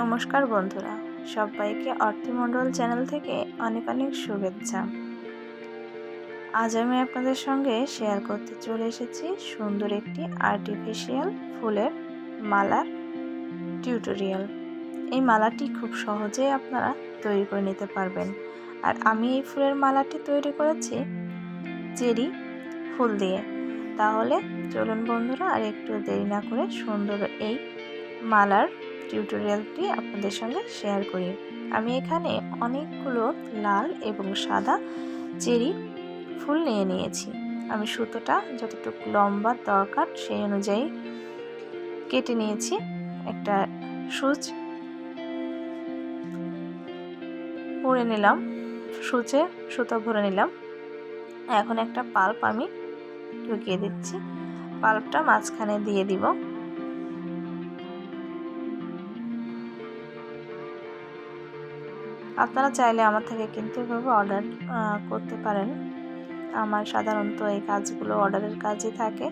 নমস্কার বন্ধুরা, সবাইকে অর্থমণ্ডল চ্যানেল থেকে অনেক অনেক শুভেচ্ছা। আজ আমি আপনাদের সঙ্গে শেয়ার করতে চলে এসেছি সুন্দর একটি আর্টিফিশিয়াল ফুলের মালার টিউটোরিয়াল। এই মালাটি খুব সহজেই আপনারা তৈরি করে নিতে পারবেন। আর আমি এই ফুলের মালাটি তৈরি করেছি চেরি ফুল দিয়ে। তাহলে চলুন বন্ধুরা, আর একটু দেরি না করে সুন্দর এই মালার টিউটোরিয়ালটি আপনাদের সঙ্গে শেয়ার করি। আমি এখানে অনেকগুলো লাল এবং সাদা চেরি ফুল নিয়ে নিয়েছি। আমি সুতোটা যতটুকু লম্বা দরকার সেই অনুযায়ী কেটে নিয়েছি। একটা সূচ ভরে নিলাম, সূচে সুতো ভরে নিলাম। এখন একটা পাল্প আমি ঢুকিয়ে দিচ্ছি। পাল্পটা মাঝখানে দিয়ে দিব। আপনারা চাইলে আমার থেকে কিন্তু এভাবে অর্ডার করতে পারেন। আমার সাধারণত এই কাজগুলো অর্ডারের কাজই থাকে,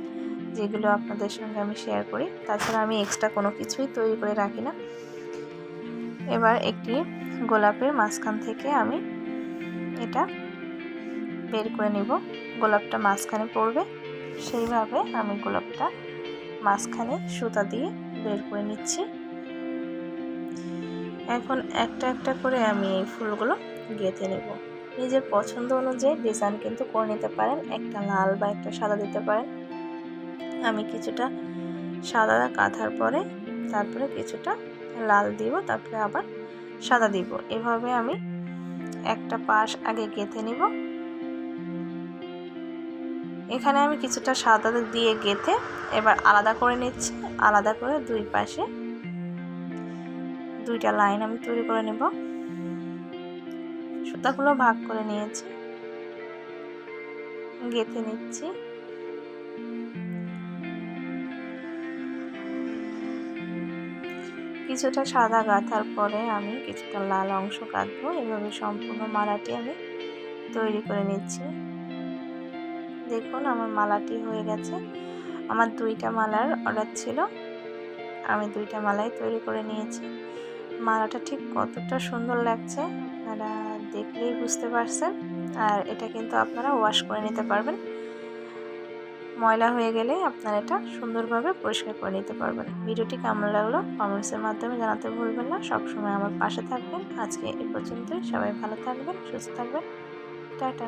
যেগুলো আপনাদের সঙ্গে আমি শেয়ার করি। তাছাড়া আমি এক্সট্রা কোনো কিছুই তৈরি করে রাখি না। এবার একটি গোলাপের মাঝখান থেকে আমি এটা বের করে নিব। গোলাপটা মাঝখানে পড়বে, সেইভাবে আমি গোলাপটা মাঝখানে সুতা দিয়ে বের করে নিচ্ছি। এখন একটা একটা করে আমি এই ফুলগুলো গেঁথে নেব। নিজের পছন্দ অনুযায়ী ডিজাইন কিন্তু করে নিতে পারেন। একটা লাল বা একটা সাদা দিতে পারেন। আমি কিছুটা সাদা কাঁথার পরে তারপরে কিছুটা লাল দিব, তারপরে আবার সাদা দিব। এভাবে আমি একটা পাশ আগে গেঁথে নিব। এখানে আমি কিছুটা সাদা দিয়ে গেঁথে এবার আলাদা করে নিচ্ছি। আলাদা করে দুই পাশে দুইটা লাইন আমি তৈরি করে নেব। সুতাগুলো ভাগ করে নিয়েছি, গেঁথে নিচ্ছি। কিছুটা সাদা গাঁথার পরে আমি কিছুটা লাল অংশ কাটবো। এভাবে সম্পূর্ণ মালাটি আমি তৈরি করে নিচ্ছি। দেখুন আমার মালাটি হয়ে গেছে। আমার দুইটা মালার অর্ডার ছিল, আমি দুইটা মালাই তৈরি করে নিয়েছি। মালাটা ঠিক কতটা সুন্দর লাগছে আপনারা দেখলেই বুঝতে পারছেন। আর এটা কিন্তু আপনারা ওয়াশ করে নিতে পারবেন। ময়লা হয়ে গেলে আপনারা এটা সুন্দরভাবে পরিষ্কার করে নিতে পারবেন। ভিডিওটি কেমন লাগলো কমেন্টসের মাধ্যমে জানাতে ভুলবেন না। সবসময় আমার পাশে থাকবেন। আজকে এ পর্যন্তই। সবাই ভালো থাকবেন, সুস্থ থাকবেন। টাটা।